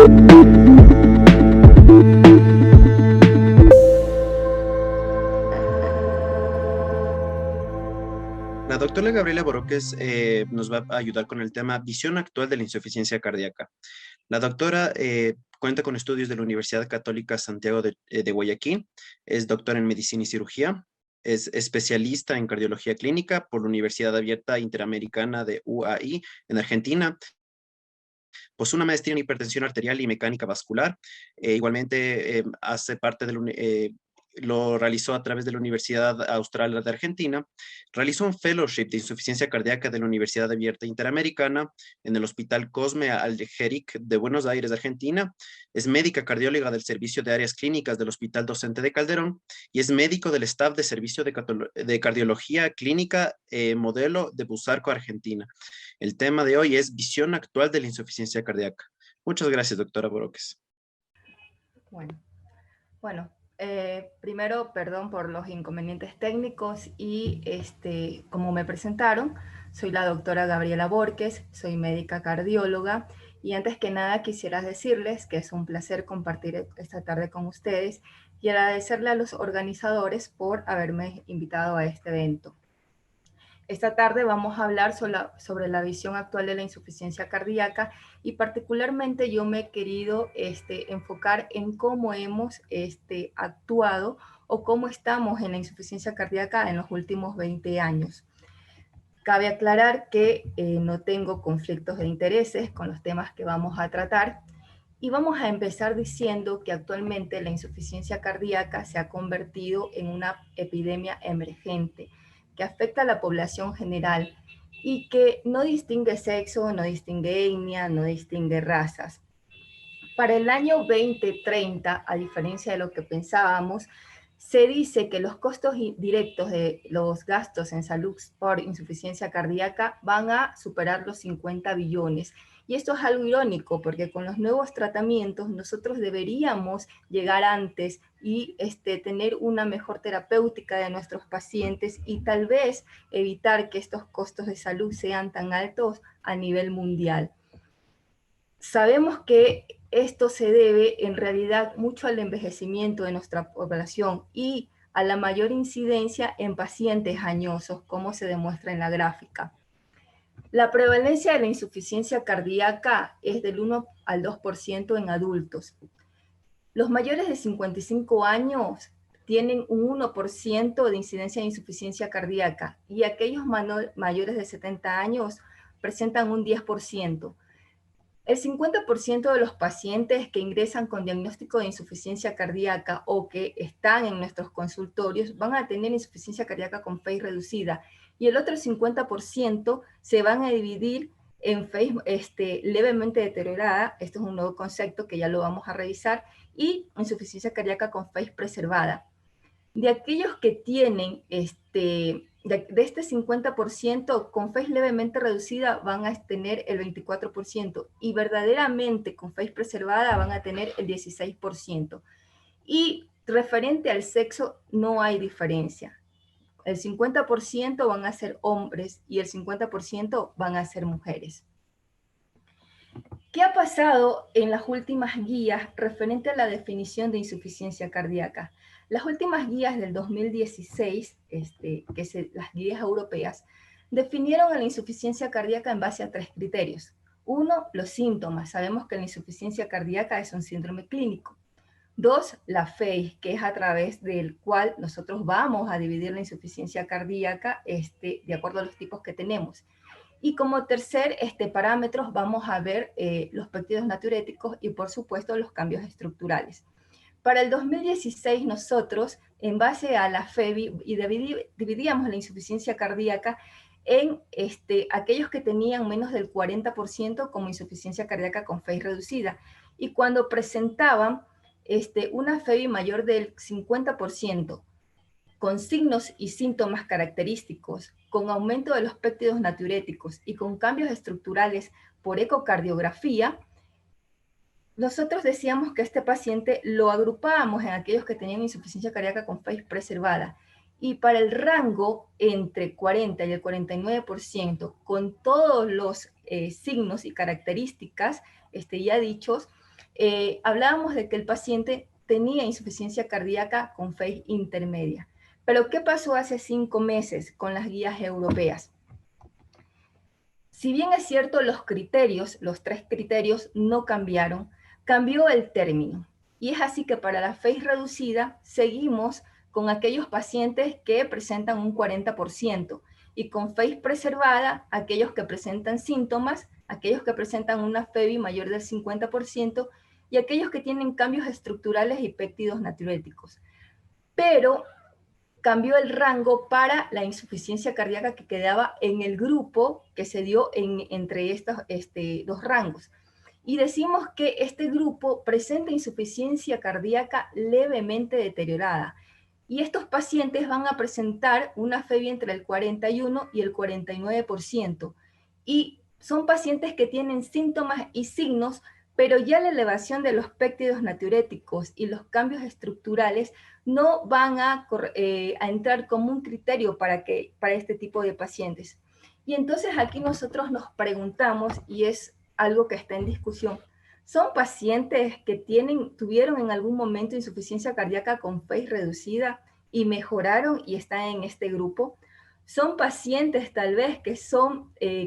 La doctora Gabriela Boroques nos va a ayudar con el tema visión actual de la insuficiencia cardíaca. La doctora cuenta con estudios de la Universidad Católica Santiago de Guayaquil, es doctora en medicina y cirugía, es especialista en cardiología clínica por la Universidad Abierta Interamericana de UAI en Argentina. Posee una maestría en hipertensión arterial y mecánica vascular. Igualmente hace parte lo realizó a través de la Universidad Austral de Argentina. Realizó un fellowship de insuficiencia cardíaca de la Universidad Abierta Interamericana en el Hospital Cosme Alderic de Buenos Aires, Argentina. Es médica cardióloga del Servicio de Áreas Clínicas del Hospital Docente de Calderón y es médico del staff de Servicio de Cardiología Clínica modelo de Busarco, Argentina. El tema de hoy es visión actual de la insuficiencia cardíaca. Muchas gracias, doctora Boroques. Bueno, bueno, primero, perdón por los inconvenientes técnicos y como me presentaron, soy la doctora Gabriela Borges, soy médica cardióloga y antes que nada quisiera decirles que es un placer compartir esta tarde con ustedes y agradecerle a los organizadores por haberme invitado a este evento. Esta tarde vamos a hablar sobre la visión actual de la insuficiencia cardíaca y particularmente yo me he querido enfocar en cómo hemos actuado o cómo estamos en la insuficiencia cardíaca en los últimos 20 años. Cabe aclarar que no tengo conflictos de intereses con los temas que vamos a tratar y vamos a empezar diciendo que actualmente la insuficiencia cardíaca se ha convertido en una epidemia emergente que afecta a la población general y que no distingue sexo, no distingue etnia, no distingue razas. Para el año 2030, a diferencia de lo que pensábamos, se dice que los costos directos de los gastos en salud por insuficiencia cardíaca van a superar los 50 billones. Y esto es algo irónico porque con los nuevos tratamientos nosotros deberíamos llegar antes y tener una mejor terapéutica de nuestros pacientes y tal vez evitar que estos costos de salud sean tan altos a nivel mundial. Sabemos que esto se debe en realidad mucho al envejecimiento de nuestra población y a la mayor incidencia en pacientes añosos, como se demuestra en la gráfica. La prevalencia de la insuficiencia cardíaca es del 1 al 2% en adultos. Los mayores de 55 años tienen un 1% de incidencia de insuficiencia cardíaca y aquellos mayores de 70 años presentan un 10%. El 50% de los pacientes que ingresan con diagnóstico de insuficiencia cardíaca o que están en nuestros consultorios van a tener insuficiencia cardíaca con phase reducida y el otro 50% se van a dividir en phase levemente deteriorada, esto es un nuevo concepto que ya lo vamos a revisar, y insuficiencia cardíaca con phase preservada. De aquellos que tienen de este 50%, con phase levemente reducida van a tener el 24% y verdaderamente con phase preservada van a tener el 16%. Y referente al sexo no hay diferencia. El 50% van a ser hombres y el 50% van a ser mujeres. ¿Qué ha pasado en las últimas guías referente a la definición de insuficiencia cardíaca? Las últimas guías del 2016, las guías europeas, definieron a la insuficiencia cardíaca en base a 3 criterios. Uno, los síntomas. Sabemos que la insuficiencia cardíaca es un síndrome clínico. 2, la phase, que es a través del cual nosotros vamos a dividir la insuficiencia cardíaca de acuerdo a los tipos que tenemos. Y como tercer parámetros vamos a ver los péptidos natriuréticos y por supuesto los cambios estructurales. Para el 2016 nosotros, en base a la FEBI, dividíamos la insuficiencia cardíaca en aquellos que tenían menos del 40% como insuficiencia cardíaca con phase reducida. Y cuando presentaban una FEBI mayor del 50%, con signos y síntomas característicos, con aumento de los péptidos natriuréticos y con cambios estructurales por ecocardiografía, nosotros decíamos que este paciente lo agrupábamos en aquellos que tenían insuficiencia cardíaca con phase preservada. Y para el rango entre 40 y el 49%, con todos los signos y características ya dichos, hablábamos de que el paciente tenía insuficiencia cardíaca con phase intermedia. Pero ¿qué pasó hace 5 meses con las guías europeas? Si bien es cierto, los criterios, los 3 criterios no cambiaron, cambió el término. Y es así que para la phase reducida seguimos con aquellos pacientes que presentan un 40% y con phase preservada aquellos que presentan síntomas, aquellos que presentan una FEBI mayor del 50% y aquellos que tienen cambios estructurales y péptidos natriuréticos. Pero cambió el rango para la insuficiencia cardíaca que quedaba en el grupo que se dio entre estos dos rangos. Y decimos que este grupo presenta insuficiencia cardíaca levemente deteriorada. Y estos pacientes van a presentar una FEBI entre el 41 y el 49%. Y son pacientes que tienen síntomas y signos, pero ya la elevación de los péptidos natriuréticos y los cambios estructurales no van a entrar como un criterio para este tipo de pacientes. Y entonces aquí nosotros nos preguntamos, y es algo que está en discusión, ¿son pacientes que tuvieron en algún momento insuficiencia cardíaca con phase reducida y mejoraron y están en este grupo? ¿Son pacientes tal vez que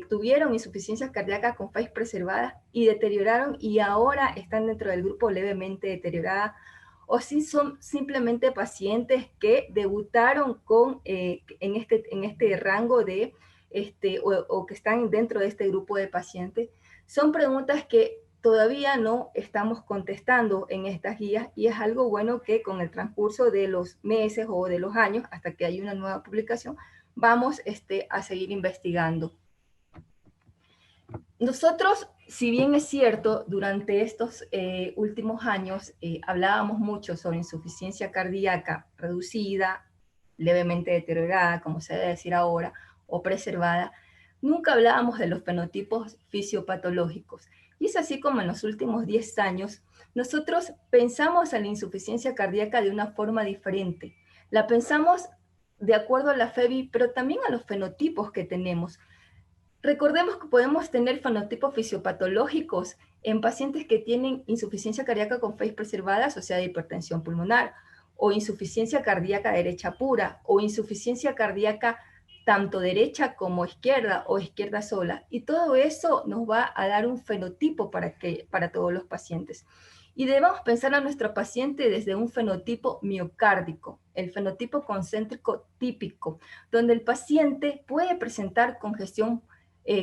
tuvieron insuficiencia cardíaca con phase preservada y deterioraron y ahora están dentro del grupo levemente deteriorada? ¿O si son simplemente pacientes que debutaron en este rango o que están dentro de este grupo de pacientes? Son preguntas que todavía no estamos contestando en estas guías y es algo bueno que con el transcurso de los meses o de los años, hasta que haya una nueva publicación, vamos a seguir investigando. Nosotros, si bien es cierto, durante estos últimos años hablábamos mucho sobre insuficiencia cardíaca reducida, levemente deteriorada, como se debe decir ahora, o preservada, nunca hablábamos de los fenotipos fisiopatológicos. Y es así como en los últimos 10 años nosotros pensamos a la insuficiencia cardíaca de una forma diferente. La pensamos de acuerdo a la FEBI, pero también a los fenotipos que tenemos. Recordemos que podemos tener fenotipos fisiopatológicos en pacientes que tienen insuficiencia cardíaca con phase preservada asociada a hipertensión pulmonar, o insuficiencia cardíaca derecha pura, o insuficiencia cardíaca tanto derecha como izquierda o izquierda sola. Y todo eso nos va a dar un fenotipo para todos los pacientes. Y debemos pensar a nuestro paciente desde un fenotipo miocárdico, el fenotipo concéntrico típico, donde el paciente puede presentar congestión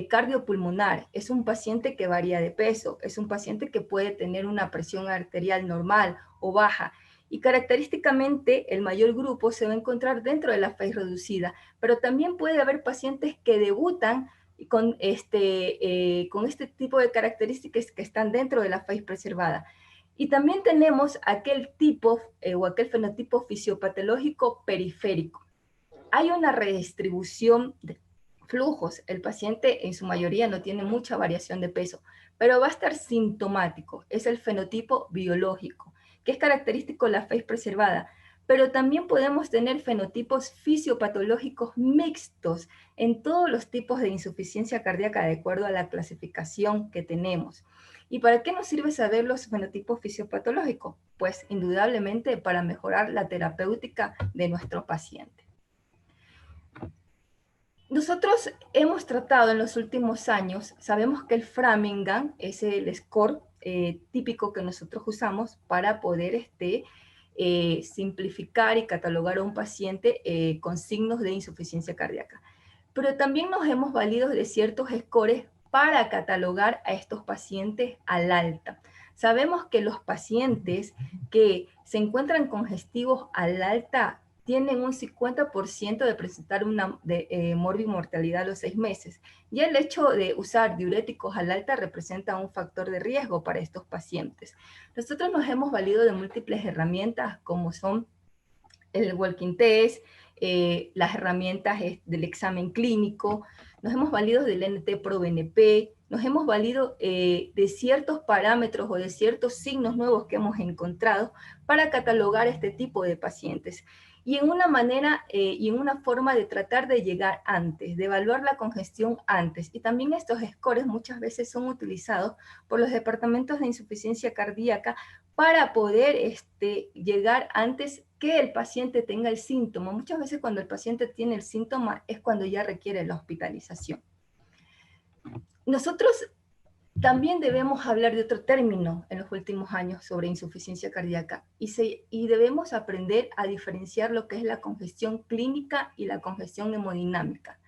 cardiopulmonar, es un paciente que varía de peso, es un paciente que puede tener una presión arterial normal o baja, y característicamente el mayor grupo se va a encontrar dentro de la phase reducida, pero también puede haber pacientes que debutan con este tipo de características que están dentro de la phase preservada. Y también tenemos aquel tipo o aquel fenotipo fisiopatológico periférico. Hay una redistribución de flujos. El paciente en su mayoría no tiene mucha variación de peso, pero va a estar sintomático. Es el fenotipo biológico, que es característico de la phase preservada. Pero también podemos tener fenotipos fisiopatológicos mixtos en todos los tipos de insuficiencia cardíaca de acuerdo a la clasificación que tenemos. ¿Y para qué nos sirve saber los fenotipos fisiopatológicos? Pues indudablemente para mejorar la terapéutica de nuestro paciente. Nosotros hemos tratado en los últimos años, sabemos que el Framingham es el score típico que nosotros usamos para poder simplificar y catalogar a un paciente con signos de insuficiencia cardíaca. Pero también nos hemos valido de ciertos scores para catalogar a estos pacientes al alta. Sabemos que los pacientes que se encuentran congestivos al alta tienen un 50% de presentar una morbimortalidad a los 6 meses. Y el hecho de usar diuréticos al alta representa un factor de riesgo para estos pacientes. Nosotros nos hemos valido de múltiples herramientas como son el walking test, las herramientas del examen clínico, nos hemos valido del NT-proBNP, nos hemos valido de ciertos parámetros o de ciertos signos nuevos que hemos encontrado para catalogar este tipo de pacientes. y en una manera y en una forma de tratar de llegar antes, de evaluar la congestión antes. Y también estos scores muchas veces son utilizados por los departamentos de insuficiencia cardíaca para poder llegar antes que el paciente tenga el síntoma. Muchas veces cuando el paciente tiene el síntoma es cuando ya requiere la hospitalización. Nosotros también debemos hablar de otro término en los últimos años sobre insuficiencia cardíaca y debemos aprender a diferenciar lo que es la congestión clínica y la congestión hemodinámica.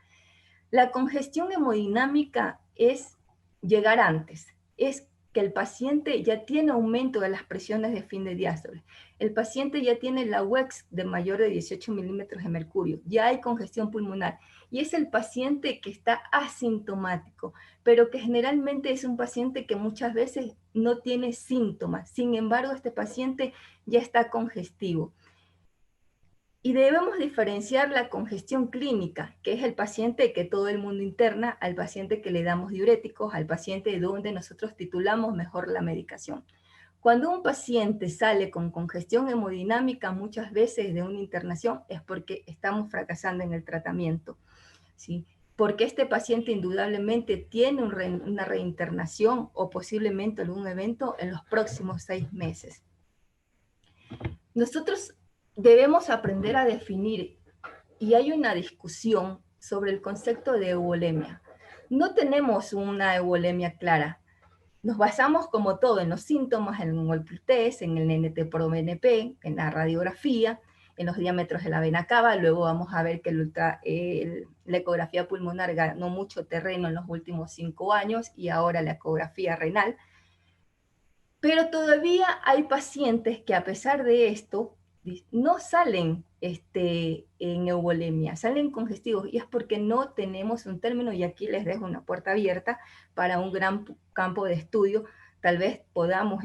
La congestión hemodinámica es llegar antes, es que el paciente ya tiene aumento de las presiones de fin de diástole. El paciente ya tiene la UEX de mayor de 18 milímetros de mercurio, ya hay congestión pulmonar y es el paciente que está asintomático, pero que generalmente es un paciente que muchas veces no tiene síntomas. Sin embargo, este paciente ya está congestivo. Y debemos diferenciar la congestión clínica, que es el paciente que todo el mundo interna, al paciente que le damos diuréticos, al paciente donde nosotros titulamos mejor la medicación. Cuando un paciente sale con congestión hemodinámica muchas veces de una internación es porque estamos fracasando en el tratamiento, ¿sí? Porque este paciente indudablemente tiene una reinternación o posiblemente algún evento en los próximos 6 meses. Nosotros debemos aprender a definir, y hay una discusión sobre el concepto de euvolemia. No tenemos una euvolemia clara. Nos basamos como todo en los síntomas, en el test, en el NT-proBNP, en la radiografía, en los diámetros de la vena cava. Luego vamos a ver que la ecografía pulmonar ganó mucho terreno en los últimos 5 años y ahora la ecografía renal. Pero todavía hay pacientes que a pesar de esto no salen en euvolemia, salen congestivos y es porque no tenemos un término y aquí les dejo una puerta abierta para un gran campo de estudio. Tal vez podamos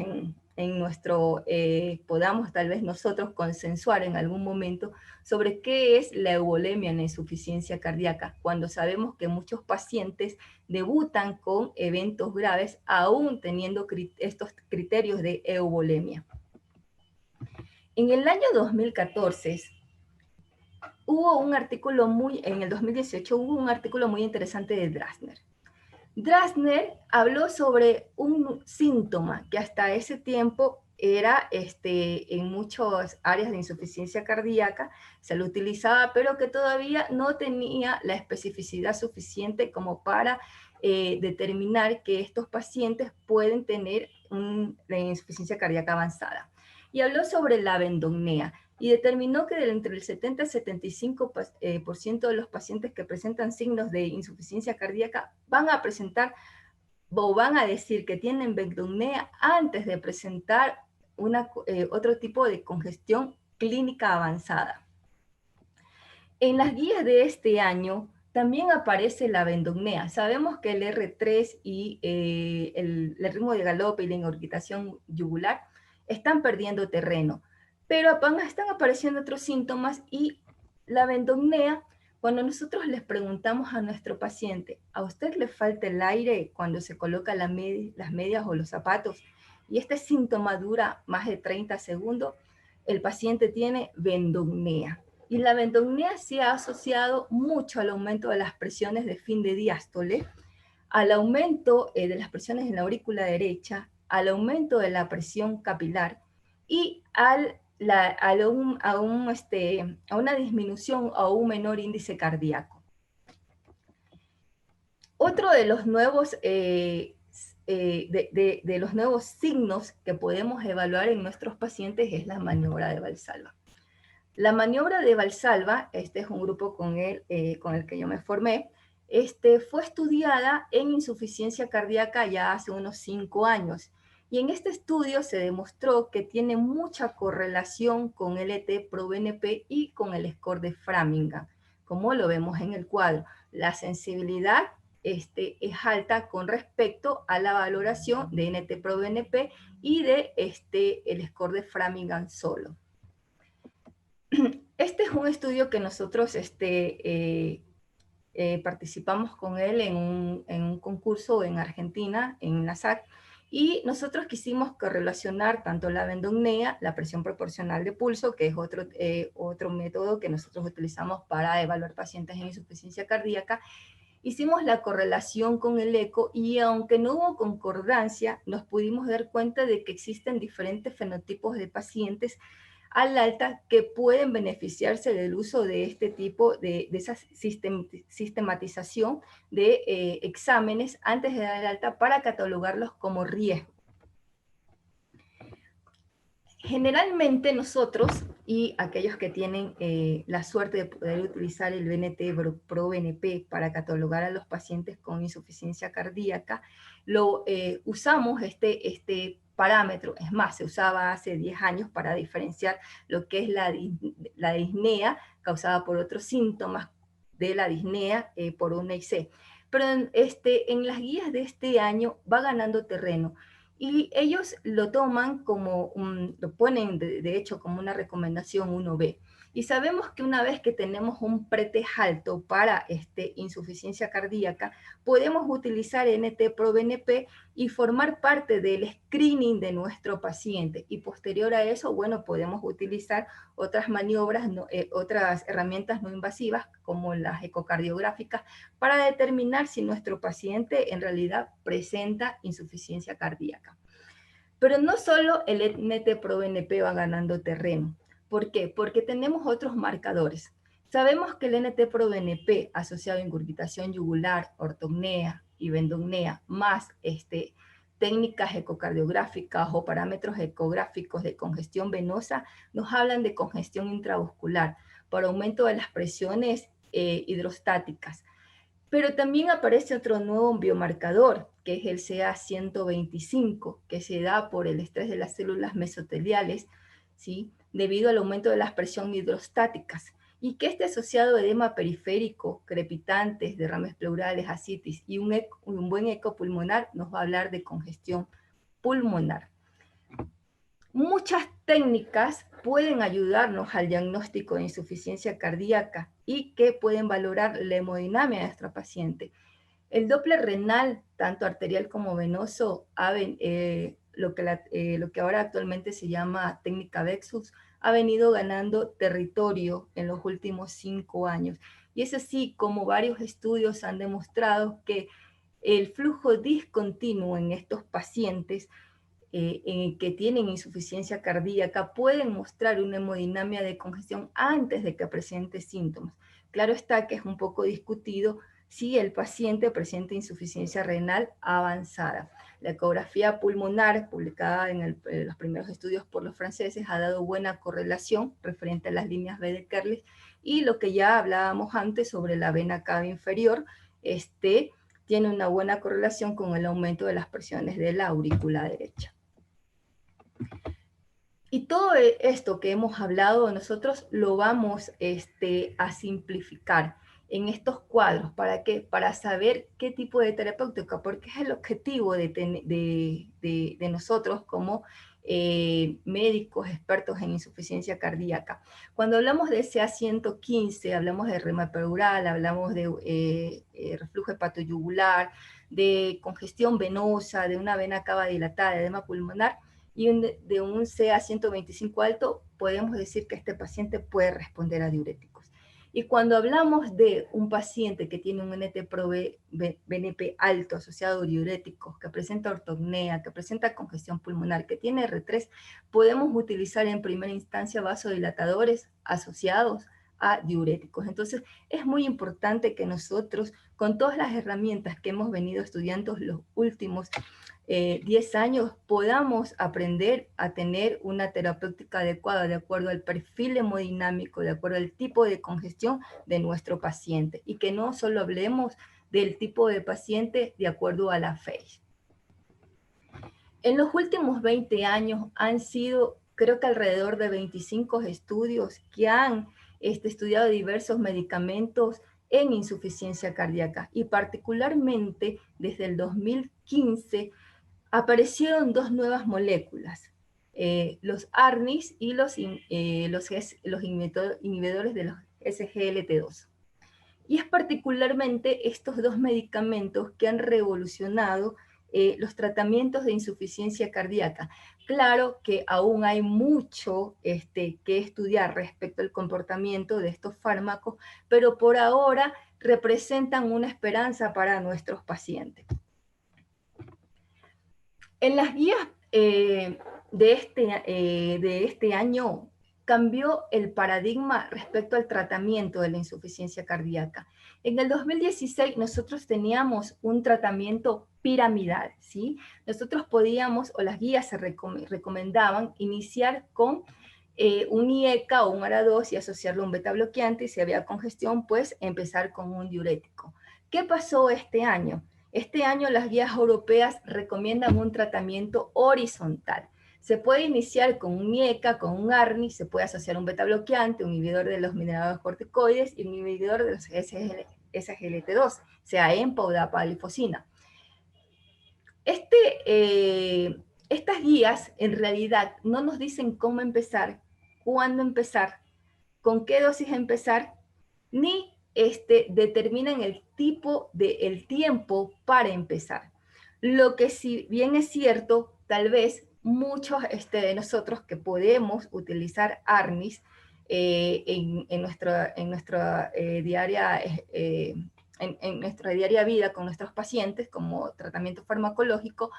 podamos tal vez nosotros consensuar en algún momento sobre qué es la euvolemia en insuficiencia cardíaca, cuando sabemos que muchos pacientes debutan con eventos graves aún teniendo estos criterios de euvolemia. En el año 2014 hubo un artículo en el 2018 hubo un artículo muy interesante de Drassner. Drassner habló sobre un síntoma que hasta ese tiempo era en muchas áreas de insuficiencia cardíaca, se lo utilizaba, pero que todavía no tenía la especificidad suficiente como para determinar que estos pacientes pueden tener una insuficiencia cardíaca avanzada. Y habló sobre la vendopnea y determinó que entre el 70 y 75% de los pacientes que presentan signos de insuficiencia cardíaca van a presentar o van a decir que tienen vendopnea antes de presentar otro tipo de congestión clínica avanzada. En las guías de este año también aparece la vendopnea. Sabemos que el R3 y el ritmo de galope y la ingurgitación yugular están perdiendo terreno, pero están apareciendo otros síntomas y la vendopnea, cuando nosotros les preguntamos a nuestro paciente, ¿a usted le falta el aire cuando se coloca las medias o los zapatos? Y este síntoma dura más de 30 segundos, el paciente tiene vendopnea. Y la vendopnea se ha asociado mucho al aumento de las presiones de fin de diástole, al aumento de las presiones en la aurícula derecha, al aumento de la presión capilar y a una disminución o un menor índice cardíaco. Otro de los nuevos de los nuevos signos que podemos evaluar en nuestros pacientes es la maniobra de Valsalva. La maniobra de Valsalva, este es un grupo con el que yo me formé, fue estudiada en insuficiencia cardíaca ya hace unos 5 años. Y en este estudio se demostró que tiene mucha correlación con el NT-proBNP y con el score de Framingham, como lo vemos en el cuadro. La sensibilidad es alta con respecto a la valoración de NT-proBNP y de el score de Framingham solo. Este es un estudio que nosotros participamos con él en un concurso en Argentina, en la SAC, Y nosotros quisimos correlacionar tanto la bendomnea, la presión proporcional de pulso, que es otro método que nosotros utilizamos para evaluar pacientes en insuficiencia cardíaca. Hicimos la correlación con el eco y aunque no hubo concordancia, nos pudimos dar cuenta de que existen diferentes fenotipos de pacientes al alta que pueden beneficiarse del uso de este tipo de esa sistematización de exámenes antes de dar el alta para catalogarlos como riesgo. Generalmente nosotros y aquellos que tienen la suerte de poder utilizar el BNT-proBNP para catalogar a los pacientes con insuficiencia cardíaca, usamos este parámetro. Es más, se usaba hace 10 años para diferenciar lo que es la disnea causada por otros síntomas de la disnea por una IC. Pero en las guías de este año va ganando terreno. Y ellos lo toman como, lo ponen de hecho como una recomendación 1B. Y sabemos que una vez que tenemos un pretest alto para insuficiencia cardíaca, podemos utilizar NT-proBNP y formar parte del screening de nuestro paciente. Y posterior a eso, bueno, podemos utilizar otras maniobras, otras herramientas no invasivas, como las ecocardiográficas, para determinar si nuestro paciente en realidad presenta insuficiencia cardíaca. Pero no solo el NT-proBNP va ganando terreno. ¿Por qué? Porque tenemos otros marcadores. Sabemos que el NT-proBNP asociado a ingurgitación yugular, ortopnea y bendomnea, más técnicas ecocardiográficas o parámetros ecográficos de congestión venosa, nos hablan de congestión intravascular por aumento de las presiones hidrostáticas. Pero también aparece otro nuevo biomarcador, que es el CA125, que se da por el estrés de las células mesoteliales, ¿sí? Debido al aumento de las presiones hidrostáticas, y que asociado a edema periférico, crepitantes, derrames pleurales, ascitis y un buen eco pulmonar nos va a hablar de congestión pulmonar. Muchas técnicas pueden ayudarnos al diagnóstico de insuficiencia cardíaca y que pueden valorar la hemodinamia de nuestra paciente. El Doppler renal, tanto arterial como venoso, lo que ahora actualmente se llama técnica Vexus, ha venido ganando territorio en los últimos 5 años. Y es así como varios estudios han demostrado que el flujo discontinuo en estos pacientes que tienen insuficiencia cardíaca pueden mostrar una hemodinamia de congestión antes de que presente síntomas. Claro está que es un poco discutido si el paciente presenta insuficiencia renal avanzada. La ecografía pulmonar, publicada en los primeros estudios por los franceses, ha dado buena correlación referente a las líneas B de Kerles, y lo que ya hablábamos antes sobre la vena cava inferior, tiene una buena correlación con el aumento de las presiones de la aurícula derecha. Y todo esto que hemos hablado nosotros lo vamos a simplificar en estos cuadros. ¿Para qué? Para saber qué tipo de terapéutica, porque es el objetivo de nosotros como médicos expertos en insuficiencia cardíaca. Cuando hablamos de CA115, hablamos de edema pleural, hablamos de reflujo hepatoyugular, de congestión venosa, de una vena cava dilatada, de edema pulmonar, y de un CA125 alto, podemos decir que este paciente puede responder a diuréticos. Y cuando hablamos de un paciente que tiene un NT-proBNP alto asociado a diuréticos, que presenta ortopnea, que presenta congestión pulmonar, que tiene R3, podemos utilizar en primera instancia vasodilatadores asociados a diuréticos. Entonces, es muy importante que nosotros, con todas las herramientas que hemos venido estudiando los últimos 10 años, podamos aprender a tener una terapéutica adecuada de acuerdo al perfil hemodinámico, de acuerdo al tipo de congestión de nuestro paciente, y que no solo hablemos del tipo de paciente de acuerdo a la FACE. En los últimos 20 años han sido, creo que alrededor de 25 estudios que han estudiado diversos medicamentos en insuficiencia cardíaca, y particularmente desde el 2015 aparecieron 2 nuevas moléculas, los ARNIs y los inhibidores de los SGLT2. Y es particularmente estos 2 medicamentos que han revolucionado los tratamientos de insuficiencia cardíaca. Claro que aún hay mucho que estudiar respecto al comportamiento de estos fármacos, pero por ahora representan una esperanza para nuestros pacientes. En las guías de este año cambió el paradigma respecto al tratamiento de la insuficiencia cardíaca. En el 2016 nosotros teníamos un tratamiento piramidal, ¿sí? Nosotros podíamos, o las guías se recomendaban, iniciar con un IECA o un ARA2 y asociarlo a un beta bloqueante, y si había congestión, pues empezar con un diurético. ¿Qué pasó este año? Este año las guías europeas recomiendan un tratamiento horizontal. Se puede iniciar con un IECA, con un ARNI, se puede asociar un beta bloqueante, un inhibidor de los minerales corticoides y un inhibidor de los SGLT2, sea EMPA o DAPA glifosina. Estas guías en realidad no nos dicen cómo empezar, cuándo empezar, con qué dosis empezar, ni determinan el tiempo para empezar. Lo que si bien es cierto, tal vez muchos de nosotros que podemos utilizar ARNIs en nuestra diaria vida con nuestros pacientes como tratamiento farmacológico,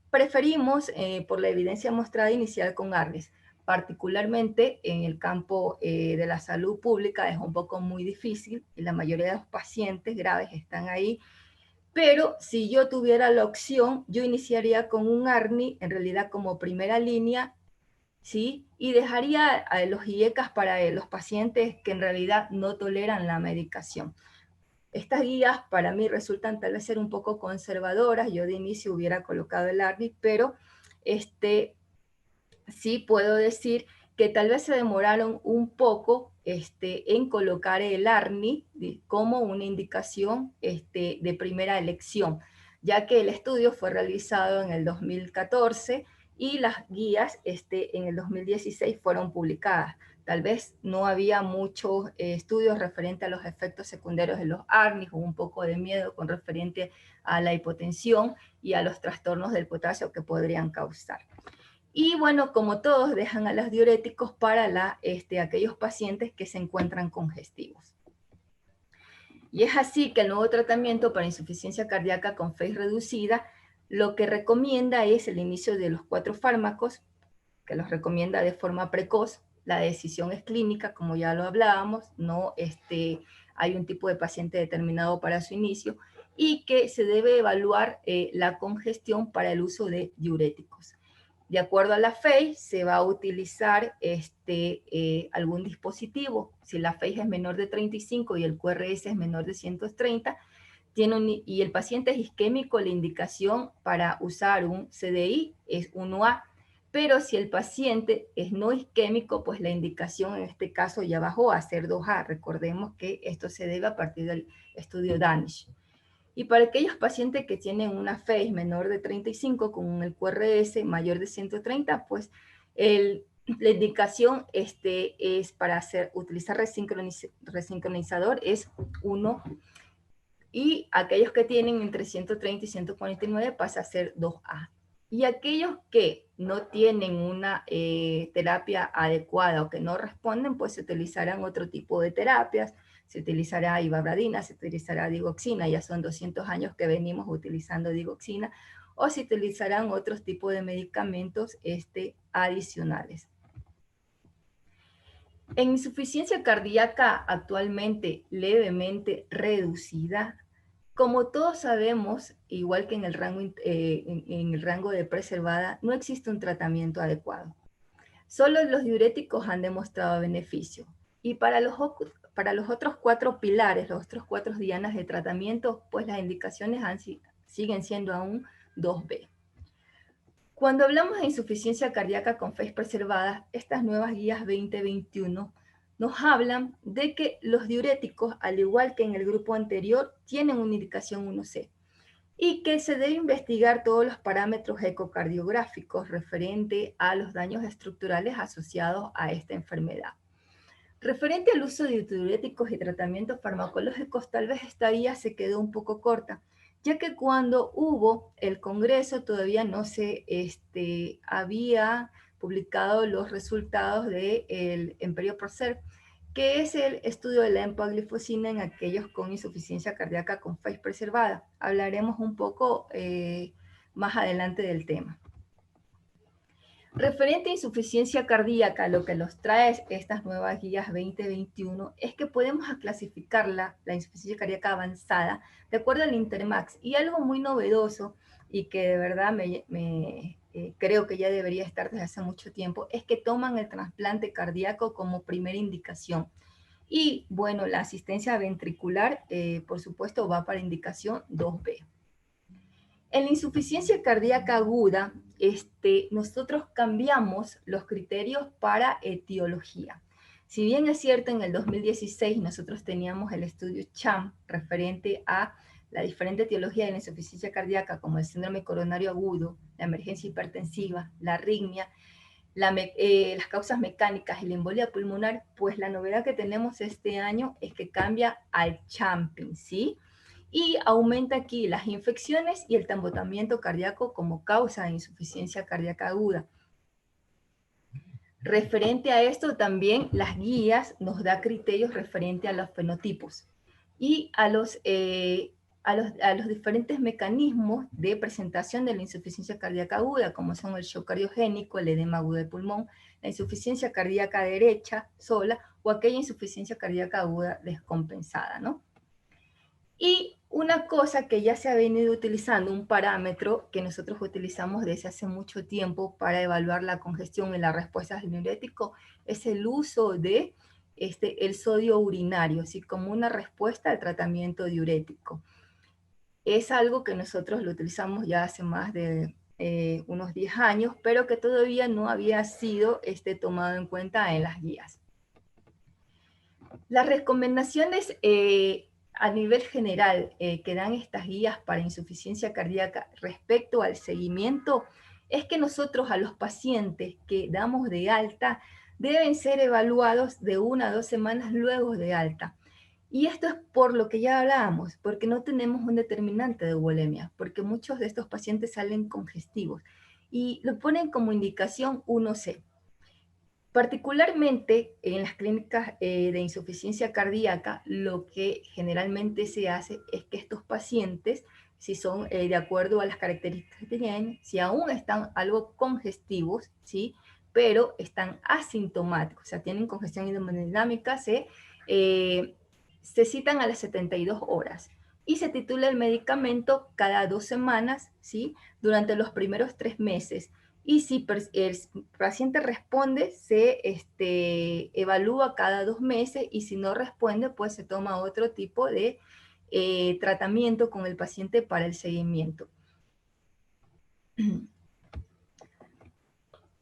preferimos, por la evidencia mostrada, iniciar con ARNIs. Particularmente en el campo de la salud pública es un poco muy difícil y la mayoría de los pacientes graves están ahí. Pero si yo tuviera la opción, yo iniciaría con un ARNI, en realidad como primera línea, ¿sí? Y dejaría los IECAS para los pacientes que en realidad no toleran la medicación. Estas guías para mí resultan tal vez ser un poco conservadoras. Yo de inicio hubiera colocado el ARNI, pero sí puedo decir que tal vez se demoraron un poco en colocar el ARNI como una indicación de primera elección, ya que el estudio fue realizado en el 2014 y las guías en el 2016 fueron publicadas. Tal vez no había muchos estudios referentes a los efectos secundarios de los ARNIs, hubo un poco de miedo con referente a la hipotensión y a los trastornos del potasio que podrían causar. Y bueno, como todos, dejan a los diuréticos para aquellos pacientes que se encuentran congestivos. Y es así que el nuevo tratamiento para insuficiencia cardíaca con phase reducida lo que recomienda es el inicio de los 4 fármacos, que los recomienda de forma precoz. La decisión es clínica, como ya lo hablábamos, no hay un tipo de paciente determinado para su inicio, y que se debe evaluar la congestión para el uso de diuréticos. De acuerdo a la FEI, se va a utilizar algún dispositivo. Si la FEI es menor de 35 y el QRS es menor de 130, y el paciente es isquémico, la indicación para usar un CDI es 1A. Pero si el paciente es no isquémico, pues la indicación en este caso ya bajó a ser 2A. Recordemos que esto se debe a partir del estudio Danish. Y para aquellos pacientes que tienen una FACE menor de 35 con el QRS mayor de 130, pues la indicación es para utilizar resincronizador es 1, y aquellos que tienen entre 130 y 149 pasa a ser 2A. Y aquellos que no tienen una terapia adecuada o que no responden, pues se utilizarán otro tipo de terapias. Se utilizará ivabradina, se utilizará digoxina, ya son 200 años que venimos utilizando digoxina, o se utilizarán otros tipos de medicamentos adicionales. En insuficiencia cardíaca actualmente levemente reducida, como todos sabemos, igual que en el rango de preservada, no existe un tratamiento adecuado. Solo los diuréticos han demostrado beneficio. Y para los otros 4 pilares, los otros 4 dianas de tratamiento, pues las indicaciones siguen siendo aún 2B. Cuando hablamos de insuficiencia cardíaca con FACE preservadas, estas nuevas guías 2021 nos hablan de que los diuréticos, al igual que en el grupo anterior, tienen una indicación 1C y que se debe investigar todos los parámetros ecocardiográficos referente a los daños estructurales asociados a esta enfermedad. Referente al uso de diuréticos y tratamientos farmacológicos, tal vez esta guía se quedó un poco corta, ya que cuando hubo el Congreso todavía no se había publicado los resultados del Emporio-Procer, que es el estudio de la empaglifosina en aquellos con insuficiencia cardíaca con FACE preservada. Hablaremos un poco más adelante del tema. Referente a insuficiencia cardíaca, lo que nos trae estas nuevas guías 2021 es que podemos clasificar la insuficiencia cardíaca avanzada de acuerdo al Intermax. Y algo muy novedoso y que de verdad creo que ya debería estar desde hace mucho tiempo, es que toman el trasplante cardíaco como primera indicación. Y bueno, la asistencia ventricular, por supuesto, va para indicación 2B. En la insuficiencia cardíaca aguda, nosotros cambiamos los criterios para etiología. Si bien es cierto, en el 2016 nosotros teníamos el estudio CHAM referente a la diferente etiología de la insuficiencia cardíaca, como el síndrome coronario agudo, la emergencia hipertensiva, la arritmia, las causas mecánicas y la embolia pulmonar, pues la novedad que tenemos este año es que cambia al CHAMPING, ¿sí? Y aumenta aquí las infecciones y el tambotamiento cardíaco como causa de insuficiencia cardíaca aguda. Referente a esto, también las guías nos da criterios referente a los fenotipos y a los diferentes mecanismos de presentación de la insuficiencia cardíaca aguda, como son el shock cardiogénico, el edema agudo del pulmón, la insuficiencia cardíaca derecha sola o aquella insuficiencia cardíaca aguda descompensada, ¿no? Y una cosa que ya se ha venido utilizando, un parámetro que nosotros utilizamos desde hace mucho tiempo para evaluar la congestión y las respuestas del diurético, es el uso de el sodio urinario, así como una respuesta al tratamiento diurético. Es algo que nosotros lo utilizamos ya hace más de unos 10 años, pero que todavía no había sido tomado en cuenta en las guías. Las recomendaciones a nivel general que dan estas guías para insuficiencia cardíaca respecto al seguimiento es que nosotros a los pacientes que damos de alta deben ser evaluados de 1 a 2 semanas luego de alta. Y esto es por lo que ya hablábamos, porque no tenemos un determinante de euvolemia, porque muchos de estos pacientes salen congestivos y lo ponen como indicación 1C. Particularmente en las clínicas de insuficiencia cardíaca, lo que generalmente se hace es que estos pacientes, si son de acuerdo a las características que tienen, si aún están algo congestivos, ¿sí? Pero están asintomáticos, o sea, tienen congestión hemodinámica, se citan a las 72 horas y se titula el medicamento cada 2 semanas, ¿sí? Durante los primeros 3 meses. Y si el paciente responde, se evalúa cada 2 meses y si no responde, pues se toma otro tipo de tratamiento con el paciente para el seguimiento.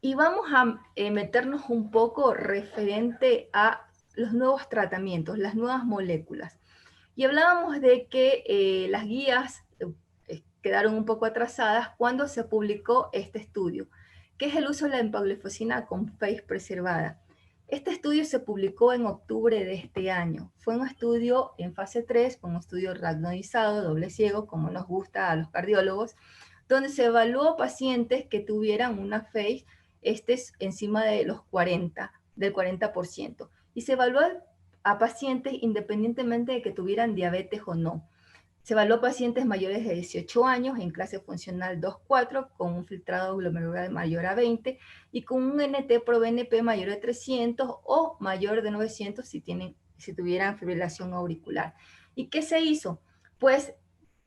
Y vamos a meternos un poco referente a los nuevos tratamientos, las nuevas moléculas. Y hablábamos de que las guías quedaron un poco atrasadas cuando se publicó este estudio, que es el uso de la empaglifosina con FACE preservada. Este estudio se publicó en octubre de este año. Fue un estudio en fase 3, un estudio randomizado, doble ciego, como nos gusta a los cardiólogos, donde se evaluó pacientes que tuvieran una FACE encima de los 40, del 40%. Y se evaluó a pacientes independientemente de que tuvieran diabetes o no. Se evaluó pacientes mayores de 18 años en clase funcional 2-4 con un filtrado glomerular mayor a 20 y con un NT-proBNP mayor a 300 o mayor de 900 si tuvieran fibrilación auricular. ¿Y qué se hizo? Pues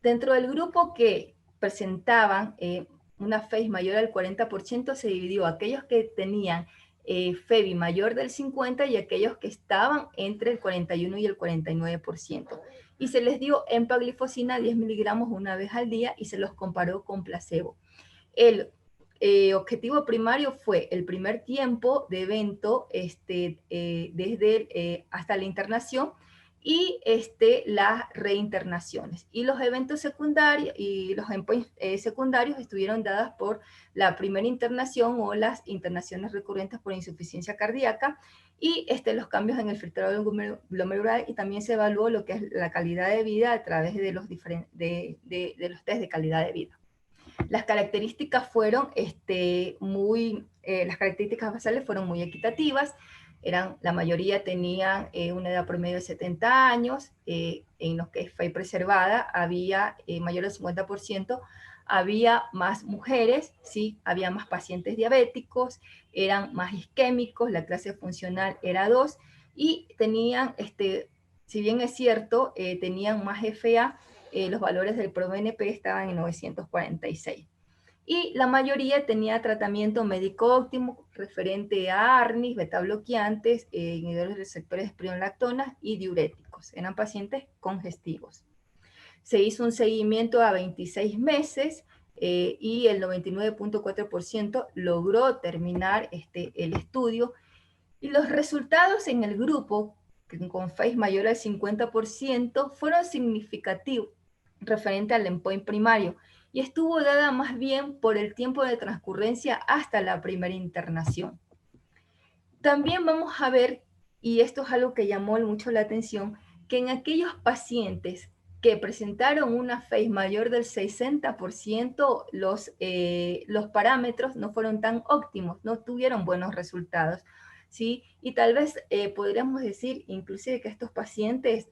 dentro del grupo que presentaban una FACE mayor al 40% se dividió aquellos que tenían FEBI mayor del 50 y aquellos que estaban entre el 41 y el 49%. Y se les dio empaglifosina 10 miligramos una vez al día y se los comparó con placebo. El objetivo primario fue el primer tiempo de evento hasta la internación y las reinternaciones. Y los eventos secundarios y los endpoints secundarios estuvieron dadas por la primera internación o las internaciones recurrentes por insuficiencia cardíaca y los cambios en el filtrado glomerular, y también se evaluó lo que es la calidad de vida a través de los, de los test de calidad de vida. Las características fueron las características basales fueron muy equitativas. La mayoría tenían una edad promedio de 70 años, en los que fue preservada había mayor del 50%, había más mujeres, ¿sí? Había más pacientes diabéticos, eran más isquémicos, la clase funcional era 2, y tenían, si bien es cierto, tenían más FA, los valores del ProBNP estaban en 946. Y la mayoría tenía tratamiento médico óptimo referente a ARNIs, betabloqueantes, inhibidores de receptores de espronolactona y diuréticos. Eran pacientes congestivos. Se hizo un seguimiento a 26 meses y el 99.4% logró terminar el estudio. Y los resultados en el grupo con FACE mayor al 50% fueron significativos referente al endpoint primario, y estuvo dada más bien por el tiempo de transcurrencia hasta la primera internación. También vamos a ver, y esto es algo que llamó mucho la atención, que en aquellos pacientes que presentaron una FACE mayor del 60%, los parámetros no fueron tan óptimos, no tuvieron buenos resultados, ¿sí? Y tal vez podríamos decir inclusive que estos pacientes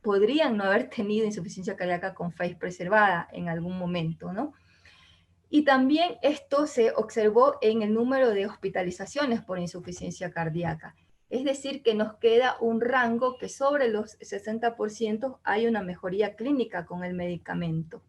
podrían no haber tenido insuficiencia cardíaca con FACE preservada en algún momento, ¿no? Y también esto se observó en el número de hospitalizaciones por insuficiencia cardíaca. Es decir, que nos queda un rango que sobre los 60% hay una mejoría clínica con el medicamento.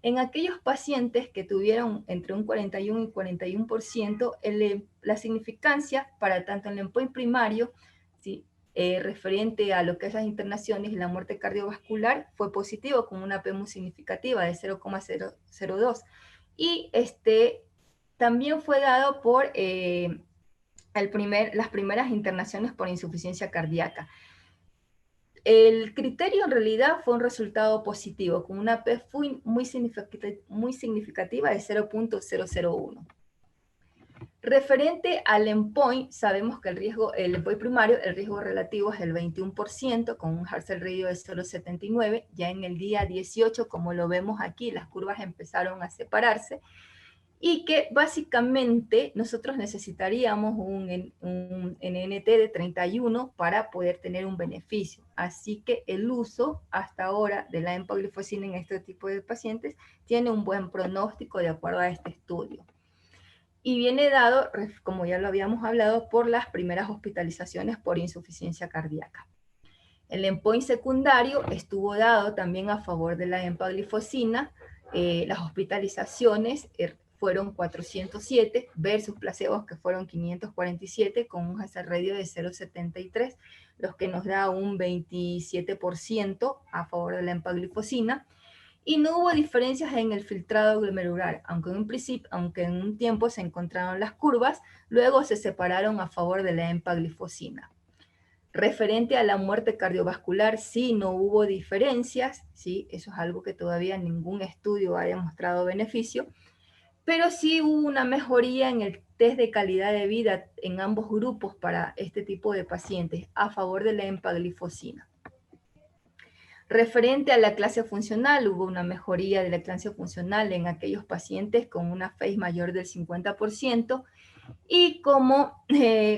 En aquellos pacientes que tuvieron entre un 41 y 41%, la significancia para tanto el endpoint primario, ¿sí? Referente a lo que es las internaciones y la muerte cardiovascular, fue positivo con una P muy significativa de 0,002. Y también fue dado por las primeras internaciones por insuficiencia cardíaca. El criterio en realidad fue un resultado positivo, con una P muy significativa de 0.001. Referente al endpoint, sabemos que el endpoint primario, el riesgo relativo es el 21%, con un Hazard ratio de 0.79. Ya en el día 18, como lo vemos aquí, las curvas empezaron a separarse, y que básicamente nosotros necesitaríamos un NNT de 31 para poder tener un beneficio. Así que el uso hasta ahora de la empagliflozina en este tipo de pacientes tiene un buen pronóstico de acuerdo a este estudio. Y viene dado, como ya lo habíamos hablado, por las primeras hospitalizaciones por insuficiencia cardíaca. El endpoint secundario estuvo dado también a favor de la empagliflozina. Las hospitalizaciones fueron 407 versus placebos que fueron 547, con un hazard ratio de 0.73, los que nos da un 27% a favor de la empagliflozina. Y no hubo diferencias en el filtrado glomerular, aunque en un tiempo se encontraron las curvas, luego se separaron a favor de la empagliflozina. Referente a la muerte cardiovascular, sí, no hubo diferencias, sí, eso es algo que todavía ningún estudio ha demostrado beneficio, pero sí hubo una mejoría en el test de calidad de vida en ambos grupos para este tipo de pacientes a favor de la empagliflozina. Referente a la clase funcional, hubo una mejoría de la clase funcional en aquellos pacientes con una FACE mayor del 50%, y como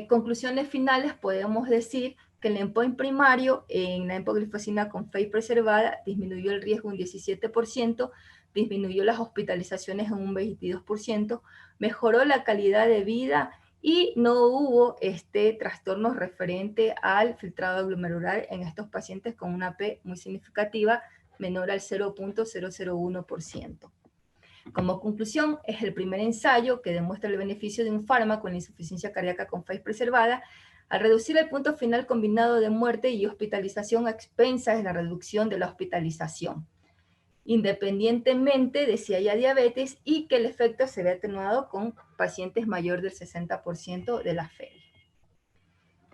conclusiones finales podemos decir que el endpoint primario en la empagliflozina con FACE preservada disminuyó el riesgo un 17%, disminuyó las hospitalizaciones en un 22%, mejoró la calidad de vida y no hubo trastornos referente al filtrado glomerular en estos pacientes con una P muy significativa, menor al 0.001%. Como conclusión, es el primer ensayo que demuestra el beneficio de un fármaco en la insuficiencia cardíaca con FACE preservada al reducir el punto final combinado de muerte y hospitalización a expensas de la reducción de la hospitalización, independientemente de si haya diabetes, y que el efecto se ve atenuado con pacientes mayor del 60% de la FERI.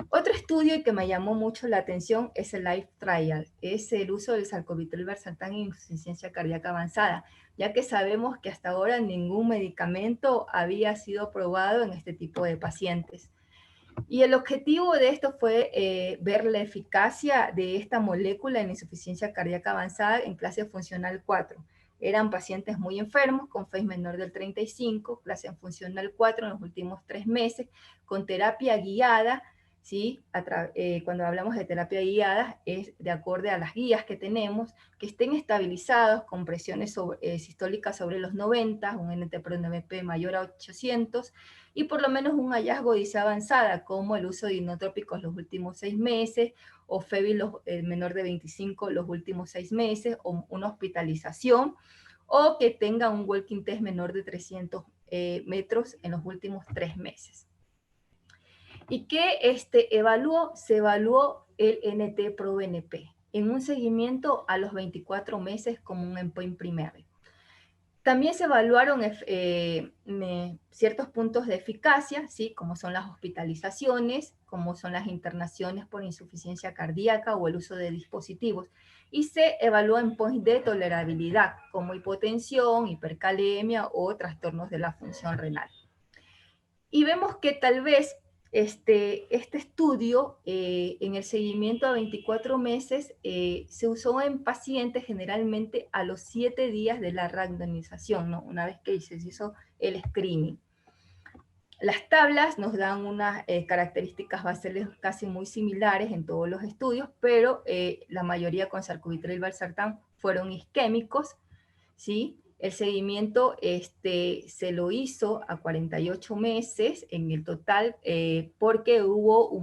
Otro estudio que me llamó mucho la atención es el Life Trial, es el uso del salcovitrol valsartán en insuficiencia cardíaca avanzada, ya que sabemos que hasta ahora ningún medicamento había sido probado en este tipo de pacientes. Y el objetivo de esto fue ver la eficacia de esta molécula en insuficiencia cardíaca avanzada en clase funcional 4. Eran pacientes muy enfermos, con FACE menor del 35, clase funcional 4 en los últimos 3 meses, con terapia guiada, ¿sí? Cuando hablamos de terapia guiada, es de acuerdo a las guías que tenemos, que estén estabilizados con presiones sistólicas sobre los 90, un NT-proNP mayor a 800, y por lo menos un hallazgo de ICE avanzada, como el uso de inotrópicos los últimos 6 meses, o FEBI menor de 25 los últimos 6 meses, o una hospitalización, o que tenga un walking test menor de 300 metros en los últimos 3 meses. ¿Y qué evaluó? Se evaluó el NT-proBNP en un seguimiento a los 24 meses como un endpoint primario. También se evaluaron ciertos puntos de eficacia, ¿sí? Como son las hospitalizaciones, como son las internaciones por insuficiencia cardíaca o el uso de dispositivos. Y se evaluó en points de tolerabilidad, como hipotensión, hipercalemia o trastornos de la función renal. Y vemos que tal vez este estudio en el seguimiento a 24 meses se usó en pacientes generalmente a los 7 días de la randomización, ¿no? Una vez que se hizo el screening. Las tablas nos dan unas características basales casi muy similares en todos los estudios, pero la mayoría con sarcovitrol y valsartán fueron isquémicos, ¿sí? El seguimiento se lo hizo a 48 meses en el total, porque hubo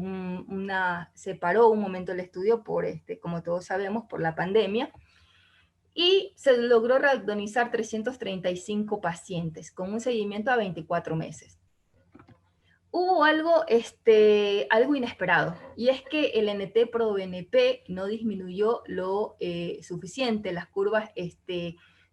se paró un momento el estudio por, como todos sabemos, por la pandemia, y se logró randomizar 335 pacientes con un seguimiento a 24 meses. Hubo algo inesperado, y es que el NT-proBNP no disminuyó lo suficiente, las curvas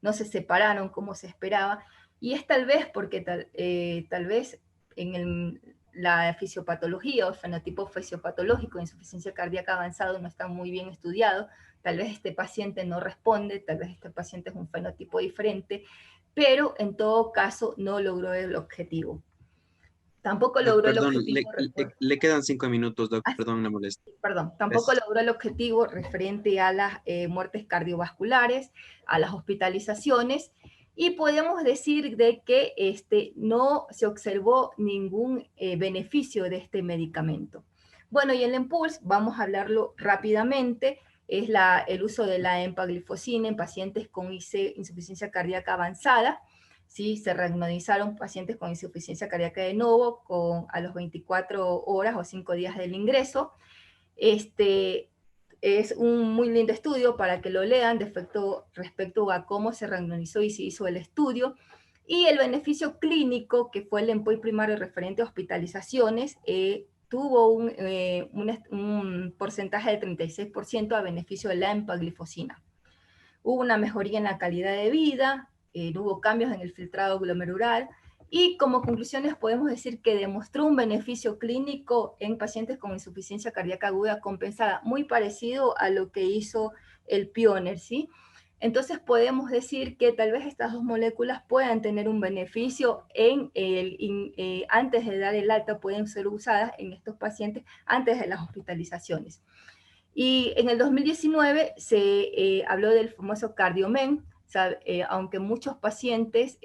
no se separaron como se esperaba, y es tal vez porque tal vez en la fisiopatología o fenotipo fisiopatológico de insuficiencia cardíaca avanzado no está muy bien estudiado, tal vez este paciente no responde, tal vez este paciente es un fenotipo diferente, pero en todo caso no logró el objetivo. Tampoco Doc, logró el perdón, objetivo. le quedan 5 minutos, Doc, perdón la molestia. Perdón, tampoco Gracias. logró el objetivo referente a las muertes cardiovasculares, a las hospitalizaciones, y podemos decir de que no se observó ningún beneficio de este medicamento. Bueno, y el EMPULSE, vamos a hablarlo rápidamente, es el uso de la empaglifosina en pacientes con insuficiencia cardíaca avanzada. ¿Sí? Se randomizaron pacientes con insuficiencia cardíaca de nuevo a los 24 horas o 5 días del ingreso. Es un muy lindo estudio para que lo lean respecto a cómo se randomizó y se hizo el estudio. Y el beneficio clínico, que fue el endpoint primario referente a hospitalizaciones, tuvo un porcentaje del 36% a beneficio de la empaglifosina. Hubo una mejoría en la calidad de vida, no hubo cambios en el filtrado glomerular, y como conclusiones podemos decir que demostró un beneficio clínico en pacientes con insuficiencia cardíaca aguda compensada, muy parecido a lo que hizo el Pioneer, ¿sí? Entonces podemos decir que tal vez estas dos moléculas puedan tener un beneficio antes de dar el alta, pueden ser usadas en estos pacientes antes de las hospitalizaciones. Y en el 2019 se habló del famoso CardioMEM, aunque muchos pacientes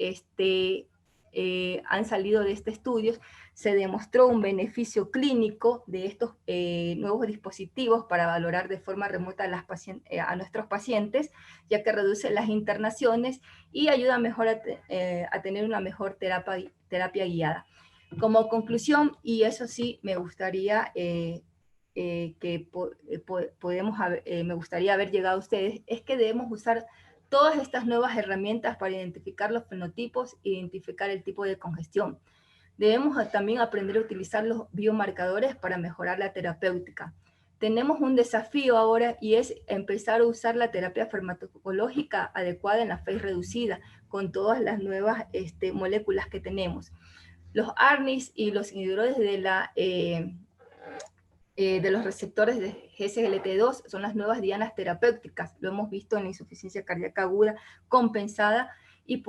han salido de este estudio, se demostró un beneficio clínico de estos nuevos dispositivos para valorar de forma remota a nuestros pacientes, ya que reduce las internaciones y ayuda mejor a tener una mejor terapia guiada. Como conclusión, y eso sí, me gustaría me gustaría haber llegado a ustedes, es que debemos usar todas estas nuevas herramientas para identificar los fenotipos, identificar el tipo de congestión. Debemos también aprender a utilizar los biomarcadores para mejorar la terapéutica. Tenemos un desafío ahora, y es empezar a usar la terapia farmacológica adecuada en la FACE reducida, con todas las nuevas moléculas que tenemos. Los ARNIs y los inhibidores de la de los receptores de SGLT2 son las nuevas dianas terapéuticas. Lo hemos visto en la insuficiencia cardíaca aguda compensada y,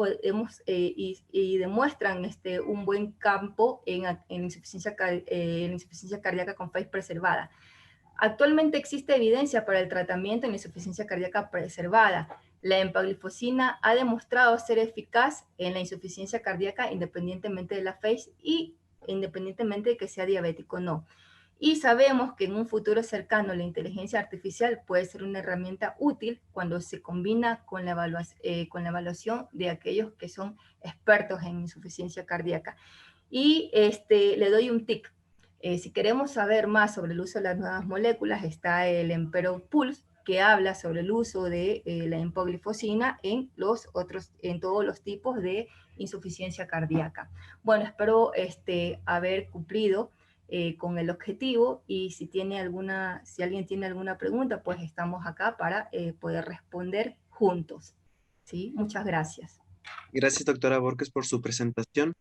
y demuestran un buen campo en insuficiencia cardíaca con FACE preservada. Actualmente existe evidencia para el tratamiento en insuficiencia cardíaca preservada. La empaglifosina ha demostrado ser eficaz en la insuficiencia cardíaca independientemente de la FACE y independientemente de que sea diabético o no. Y sabemos que en un futuro cercano la inteligencia artificial puede ser una herramienta útil cuando se combina con la evaluación de aquellos que son expertos en insuficiencia cardíaca. Y le doy un tic. Si queremos saber más sobre el uso de las nuevas moléculas, está el Empero Pulse, que habla sobre el uso de la empaglifosina en todos los tipos de insuficiencia cardíaca. Bueno, espero haber cumplido con el objetivo, y si alguien tiene alguna pregunta, pues estamos acá para poder responder juntos. ¿Sí? Muchas gracias. Gracias, doctora Borges, por su presentación.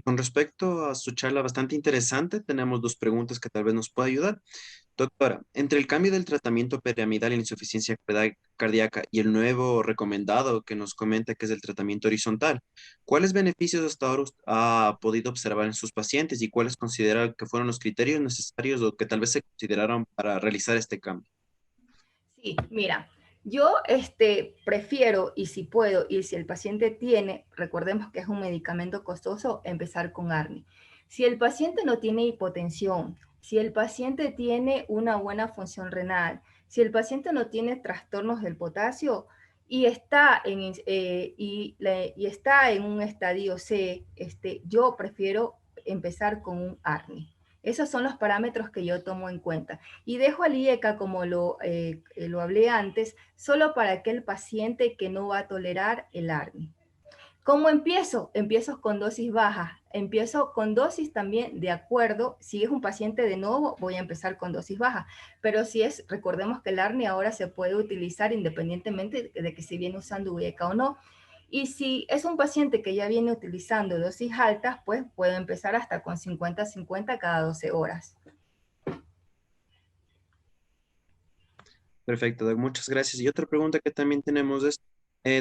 Con respecto a su charla bastante interesante, tenemos dos preguntas que tal vez nos pueda ayudar. Doctora, entre el cambio del tratamiento piramidal en insuficiencia cardíaca y el nuevo recomendado que nos comenta que es el tratamiento horizontal, ¿cuáles beneficios hasta ahora ha podido observar en sus pacientes y cuáles considera que fueron los criterios necesarios o que tal vez se consideraron para realizar este cambio? Sí, mira, yo prefiero, y si puedo, y si el paciente tiene, recordemos que es un medicamento costoso, empezar con ARNI. Si el paciente no tiene hipotensión, si el paciente tiene una buena función renal, si el paciente no tiene trastornos del potasio y está en un estadio C, yo prefiero empezar con un ARNI. Esos son los parámetros que yo tomo en cuenta. Y dejo al IECA, como lo hablé antes, solo para aquel paciente que no va a tolerar el ARNI. ¿Cómo empiezo? Empiezo con dosis bajas. Empiezo con dosis también de acuerdo. Si es un paciente de nuevo, voy a empezar con dosis bajas. Pero si es, recordemos que el ARNI ahora se puede utilizar independientemente de que se viene usando IECA o no. Y si es un paciente que ya viene utilizando dosis altas, pues puedo empezar hasta con 50-50 cada 12 horas. Perfecto, Doc, muchas gracias. Y otra pregunta que también tenemos es,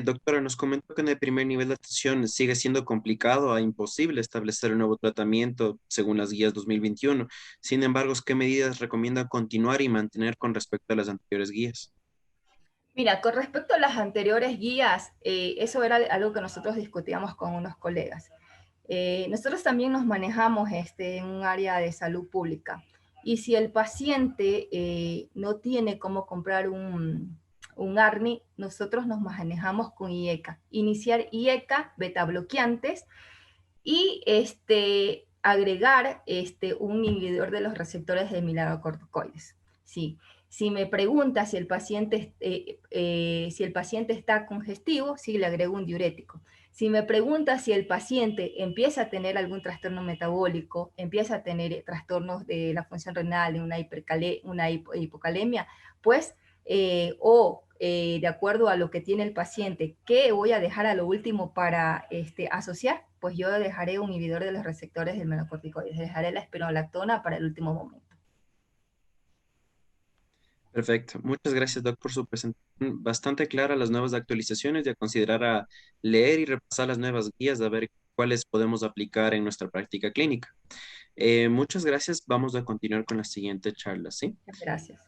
doctora, nos comentó que en el primer nivel de atención sigue siendo complicado a imposible establecer un nuevo tratamiento según las guías 2021. Sin embargo, ¿qué medidas recomienda continuar y mantener con respecto a las anteriores guías? Mira, con respecto a las anteriores guías, eso era algo que nosotros discutíamos con unos colegas. Nosotros también nos manejamos en un área de salud pública. Y si el paciente no tiene cómo comprar un ARNI, nosotros nos manejamos con IECA. Iniciar IECA, beta bloqueantes, y agregar un inhibidor de los receptores de mineralocorticoides. Sí. Si me pregunta si el paciente está congestivo, sí le agrego un diurético. Si me pregunta si el paciente empieza a tener algún trastorno metabólico, empieza a tener trastornos de la función renal, una hipocalemia, pues, de acuerdo a lo que tiene el paciente, ¿qué voy a dejar a lo último para asociar? Pues yo dejaré un inhibidor de los receptores del melanocorticoides, dejaré la espironolactona para el último momento. Perfecto. Muchas gracias, Doc, por su presentación bastante clara, las nuevas actualizaciones y a considerar a leer y repasar las nuevas guías, a ver cuáles podemos aplicar en nuestra práctica clínica. Muchas gracias. Vamos a continuar con la siguiente charla, ¿sí? Gracias.